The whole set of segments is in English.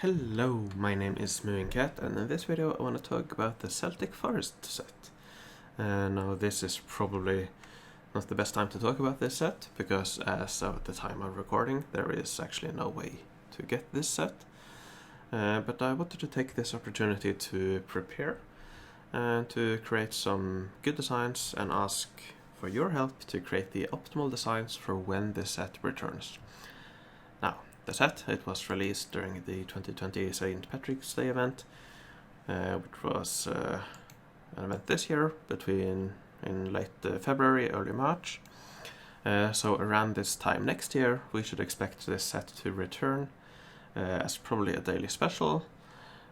Hello, my name is Cat, and in this video I want to talk about the Celtic Forest Set. Now this is probably not the best time to talk about this set, because as of the time of recording there is actually no way to get this set. But I wanted to take this opportunity to prepare and to create some good designs and ask for your help to create the optimal designs for when this set returns. Now, the set, it was released during the 2020 St. Patrick's Day event, which was an event this year in late February, early March. So around this time next year, we should expect this set to return as probably a daily special,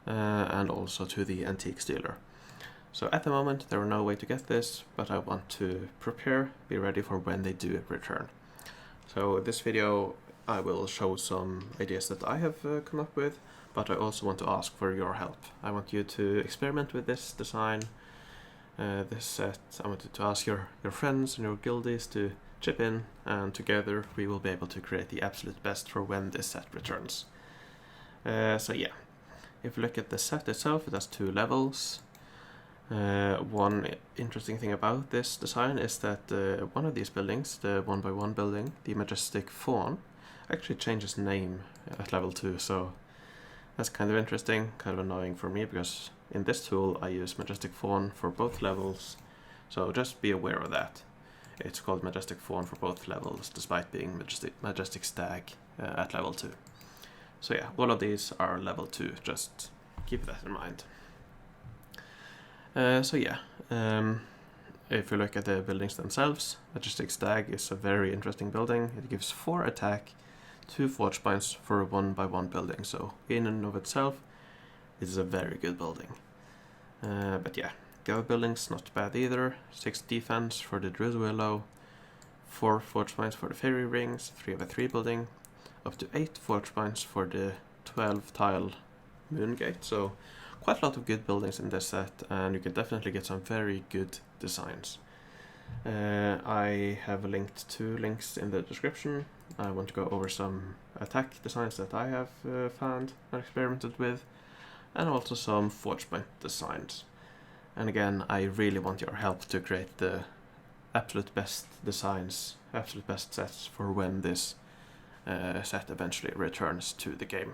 and also to the antiques dealer. So at the moment there are no way to get this, but I want to prepare, be ready for when they do return. So this video I will show some ideas that I have come up with, but I also want to ask for your help. I want you to experiment with this design, this set. I want you to ask your friends and your guildies to chip in, and together we will be able to create the absolute best for when this set returns. So yeah, if you look at the set itself, it has 2 levels. One interesting thing about this design is that one of these buildings, the 1x1 building, the Majestic Fawn, actually changes name at level 2, so that's kind of interesting, kind of annoying for me, because in this tool I use Majestic Fawn for both levels, so just be aware of that. It's called Majestic Fawn for both levels, despite being Majestic Stag at level 2. So yeah, all of these are level 2, just keep that in mind. So yeah, if you look at the buildings themselves, Majestic Stag is a very interesting building. It gives 4 attack, 2 forge points for a 1x1 building, so in and of itself, it is a very good building. But yeah, the other buildings not bad either. 6 defense for the Druid Willow, 4 forge points for the Fairy Rings, 3/3 building, up to 8 forge points for the 12 tile Moongate, so quite a lot of good buildings in this set, and you can definitely get some very good designs. I have linked 2 links in the description. I want to go over some attack designs that I have found and experimented with, and also some forge point designs. And again, I really want your help to create the absolute best designs, absolute best sets for when this set eventually returns to the game.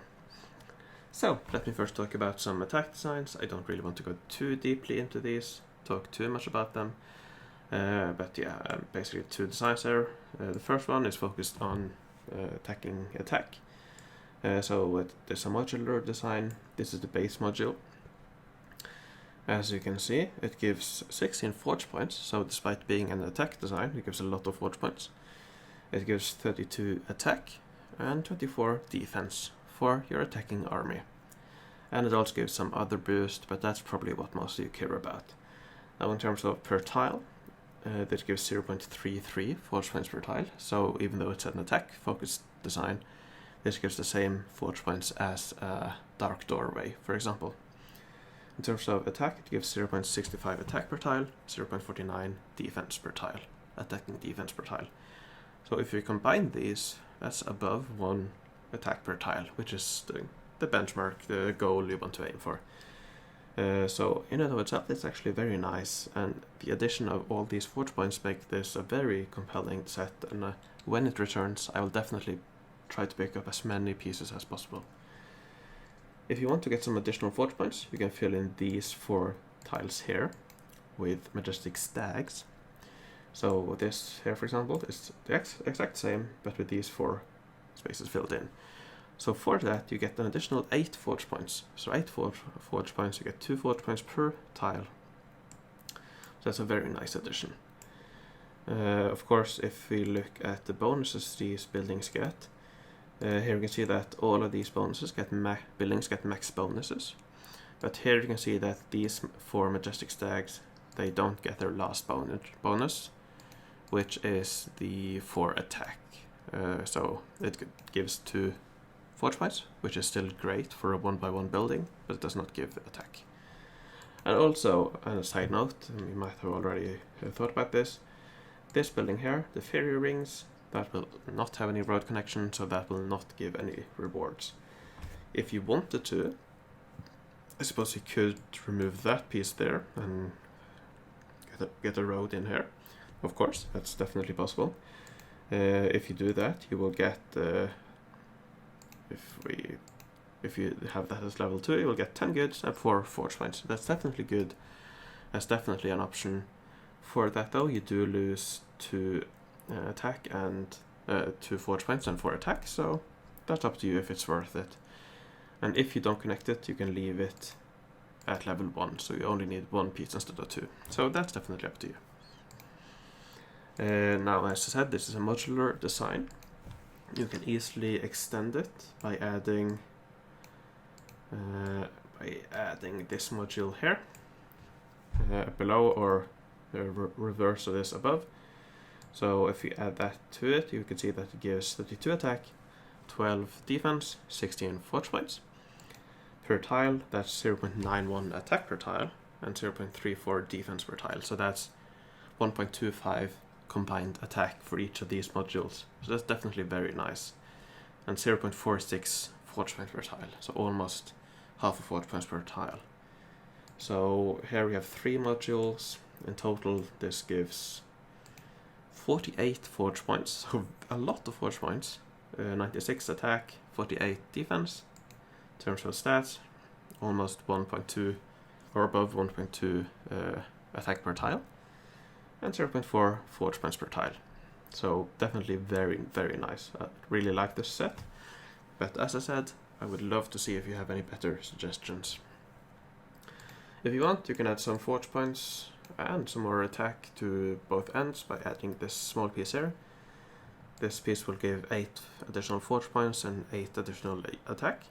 So, let me first talk about some attack designs. I don't really want to go too deeply into these, talk too much about them. But yeah, basically 2 designs there. The first one is focused on attacking attack. So there's a modular design. This is the base module. As you can see, it gives 16 forge points, so despite being an attack design, it gives a lot of forge points. It gives 32 attack and 24 defense for your attacking army. And it also gives some other boost, but that's probably what most of you care about. Now in terms of per tile, that gives 0.33 forge points per tile, so even though it's an attack focused design, this gives the same forge points as a Dark Doorway, for example. In terms of attack, it gives 0.65 attack per tile, 0.49 defense per tile, attacking defense per tile. So if you combine these, that's above 1 attack per tile, which is the benchmark, the goal you want to aim for. So in and of itself, it's actually very nice, and the addition of all these forge points make this a very compelling set, and when it returns, I will definitely try to pick up as many pieces as possible. If you want to get some additional forge points, you can fill in these 4 tiles here with Majestic Stags. So this here, for example, is the exact same, but with these 4 spaces filled in. So for that, you get an additional 8 forge points. So 8 forge points, you get 2 forge points per tile. So that's a very nice addition. Of course, if we look at the bonuses these buildings get, here you can see that all of these bonuses buildings get max bonuses. But here you can see that these 4 Majestic Stags, they don't get their last bonus, which is the 4 attack. So it gives 2 forge points, which is still great for a 1x1 building, but it does not give attack. And also, on a side note, you might have already thought about this building here, the Fairy Rings, that will not have any road connection, so that will not give any rewards. If you wanted to, I suppose you could remove that piece there and get a road in here. Of course, that's definitely possible. If you do that, you will get if you have that as level 2, you will get 10 goods and 4 forge points. That's definitely good. That's definitely an option. For that though, you do lose 2 attack and 2 forge points and 4 attack, so that's up to you if it's worth it. And if you don't connect it, you can leave it at level 1, so you only need 1 piece instead of 2. So that's definitely up to you. Now, as I said, this is a modular design. You can easily extend it by adding this module here below, or the reverse of this above. So if you add that to it, you can see that it gives 32 attack, 12 defense, 16 forge points per tile. That's 0.91 attack per tile and 0.34 defense per tile. So that's 1.25 combined attack for each of these modules. So that's definitely very nice. And 0.46 forge points per tile. So almost half a forge points per tile. So here we have 3 modules. In total, this gives 48 forge points. So a lot of forge points. 96 attack, 48 defense. In terms of stats, almost 1.2 or above 1.2 attack per tile, and 0.4 forge points per tile. So definitely very, very nice. I really like this set, but as I said, I would love to see if you have any better suggestions. If you want, you can add some forge points and some more attack to both ends by adding this small piece here. This piece will give 8 additional forge points and 8 additional attack,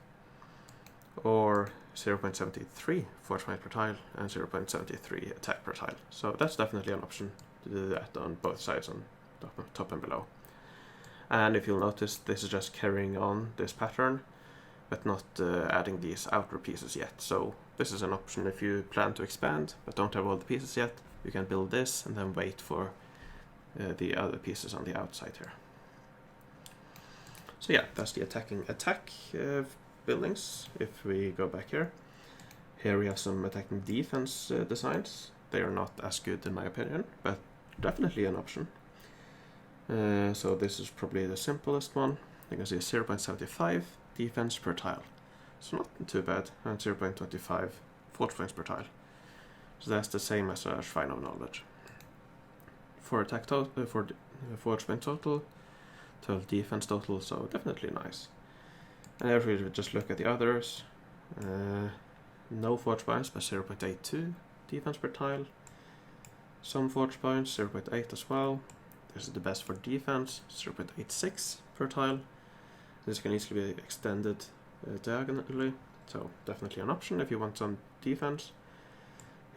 or 0.73 forge point per tile and 0.73 attack per tile. So that's definitely an option to do that on both sides, on top and below. And if you'll notice, this is just carrying on this pattern, but not adding these outer pieces yet. So this is an option if you plan to expand but don't have all the pieces yet. You can build this and then wait for the other pieces on the outside here. So yeah, that's the attack buildings. If we go back here we have some attacking defense designs. They are not as good in my opinion, but definitely an option. So this is probably the simplest one. You can see 0.75 defense per tile, so not too bad, and 0.25 forge points per tile. So that's the same as a Shrine of Knowledge. For attack total, for forge point total, 12 defense total, so definitely nice. And if we just look at the others, no forge points, but 0.82 defense per tile. Some forge points, 0.8 as well. This is the best for defense, 0.86 per tile. This can easily be extended diagonally, so definitely an option if you want some defense.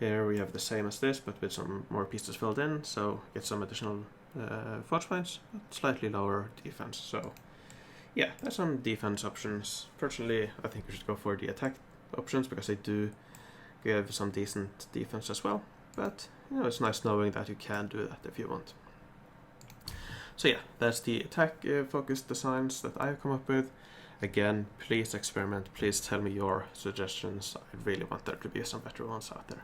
Here we have the same as this, but with some more pieces filled in, so get some additional forge points, but slightly lower defense. So yeah, there's some defense options. Personally, I think we should go for the attack options because they do give some decent defense as well. But you know, it's nice knowing that you can do that if you want. So yeah, that's the attack focused designs that I've come up with. Again, please experiment, please tell me your suggestions. I really want there to be some better ones out there.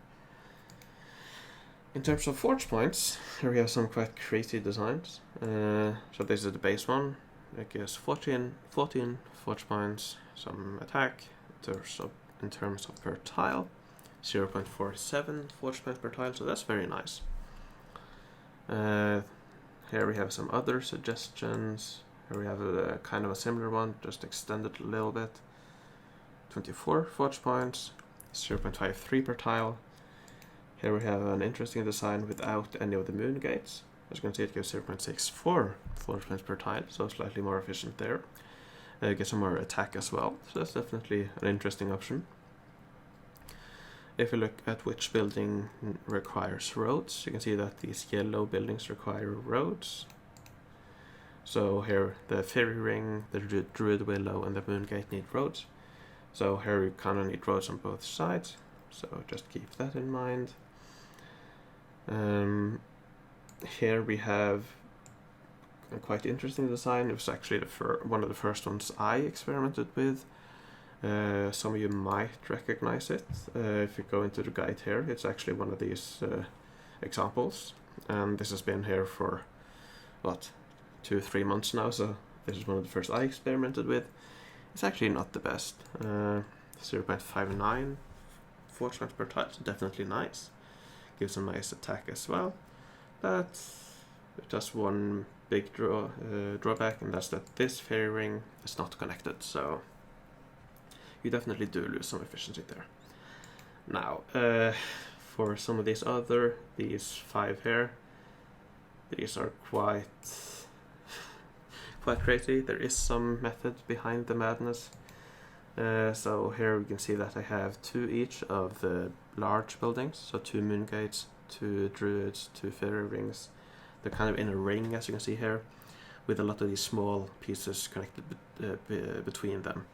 In terms of forge points, here we have some quite crazy designs. So this is the base one. It gives 14 forge points, some attack in terms of per tile, 0.47 forge points per tile, so that's very nice. Here we have some other suggestions. Here we have a kind of a similar one, just extended a little bit. 24 forge points, 0.53 per tile. Here we have an interesting design without any of the moon gates. As you can see, it gives 0.64 forge points per tile, so slightly more efficient there. Get some more attack as well, so that's definitely an interesting option. If you look at which building requires roads, you can see that these yellow buildings require roads. So here the Fairy Ring, the Druid Willow and the Moon Gate need roads. So here you kind of need roads on both sides, so just keep that in mind. Here we have a quite interesting design. It was actually one of the first ones I experimented with. Some of you might recognize it. If you go into the guide here, it's actually one of these examples, and this has been here for what, 2-3 months now, so this is one of the first I experimented with. It's actually not the best. 0.59 forge points per tile, so definitely nice. Gives a nice attack as well, but it does one big drawback, and that's that this fairy ring is not connected, so you definitely do lose some efficiency there. Now, for some of these 5 here, these are quite crazy. There is some method behind the madness. So here we can see that I have 2 each of the large buildings, so 2 moon gates, 2 druids, 2 fairy rings. They're kind of in a ring, as you can see here, with a lot of these small pieces connected between them.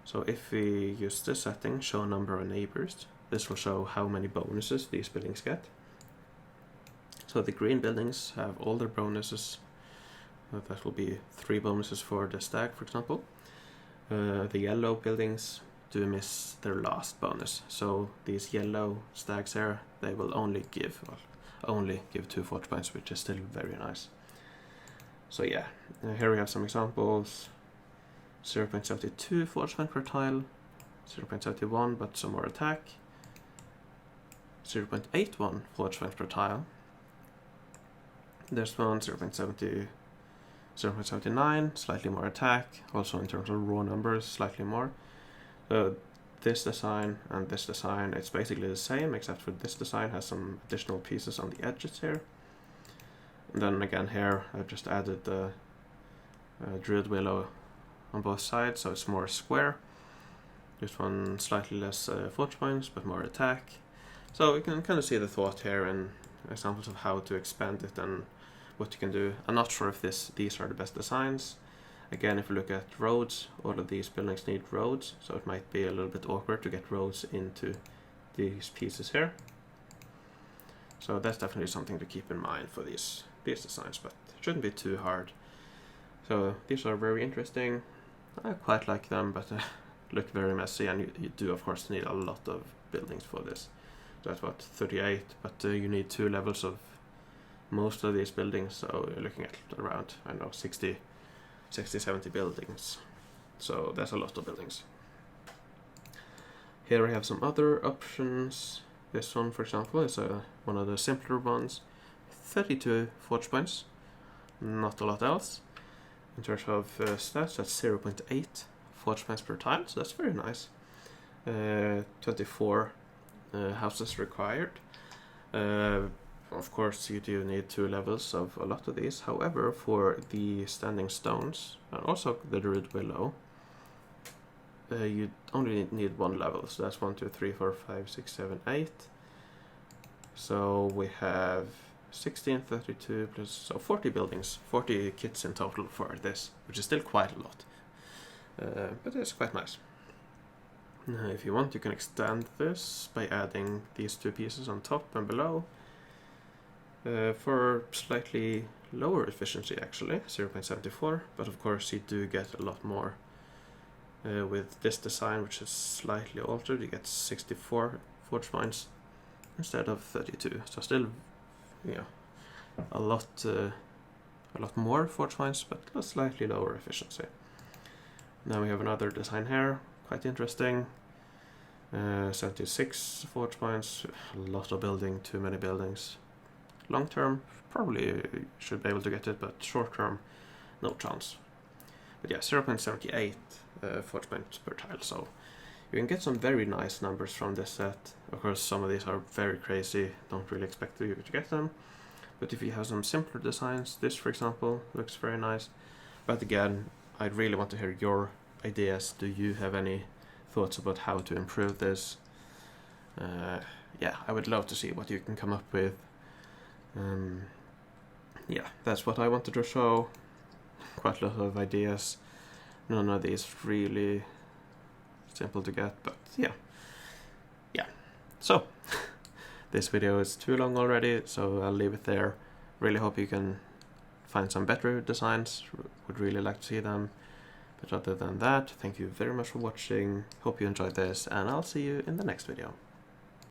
So if we use this setting, show number of neighbors, this will show how many bonuses these buildings get. So the green buildings have all their bonuses. That will be 3 bonuses for the stag, for example. The yellow buildings do miss their last bonus. So these yellow stags here, they will only give 2 forge points, which is still very nice. So yeah, here we have some examples. 0.72 forge point per tile, 0.71 but some more attack, 0.81 forge point per tile. There's one 0.79, slightly more attack, also in terms of raw numbers, slightly more. This design and this design, it's basically the same, except for this design has some additional pieces on the edges here. And then again here, I've just added the Druid Willow on both sides, so it's more square. This one slightly less forge points, but more attack. So you can kind of see the thought here and examples of how to expand it and what you can do. I'm not sure if these are the best designs. Again, if you look at roads, all of these buildings need roads, so it might be a little bit awkward to get roads into these pieces here. So that's definitely something to keep in mind for these designs, but it shouldn't be too hard. So these are very interesting. I quite like them, but look very messy, and you do of course need a lot of buildings for this. So that's what, 38, but you need 2 levels of most of these buildings, so you're looking at around, I don't know, 60, 70 buildings. So that's a lot of buildings. Here we have some other options. This one, for example, is one of the simpler ones. 32 forge points, not a lot else. In terms of stats, that's 0.8 forge points per tile, so that's very nice. 24 houses required. Of course, you do need 2 levels of a lot of these. However, for the standing stones and also the Druid Willow, you only need 1 level. So that's 1, 2, 3, 4, 5, 6, 7, 8. So we have 16, 32 plus, so 40 buildings, 40 kits in total for this, which is still quite a lot. But it's quite nice. If you want, you can extend this by adding these 2 pieces on top and below. For slightly lower efficiency actually, 0.74, but of course you do get a lot more with this design, which is slightly altered. You get 64 forge points instead of 32, so still, you know, a lot more forge points, but a slightly lower efficiency. Now we have another design here, quite interesting. 76 forge points, a lot of building, too many buildings. Long term, probably should be able to get it, but short term, no chance. But yeah, 0.78 forge points per tile, so you can get some very nice numbers from this set. Of course, some of these are very crazy, don't really expect you to get them. But if you have some simpler designs, this for example looks very nice. But again, I'd really want to hear your ideas. Do you have any thoughts about how to improve this? Yeah, I would love to see what you can come up with. Yeah, that's what I wanted to show. Quite a lot of ideas. None of these really simple to get, but yeah. So this video is too long already, so I'll leave it there. Really hope you can find some better designs. Would really like to see them. But other than that, thank you very much for watching. Hope you enjoyed this, and I'll see you in the next video.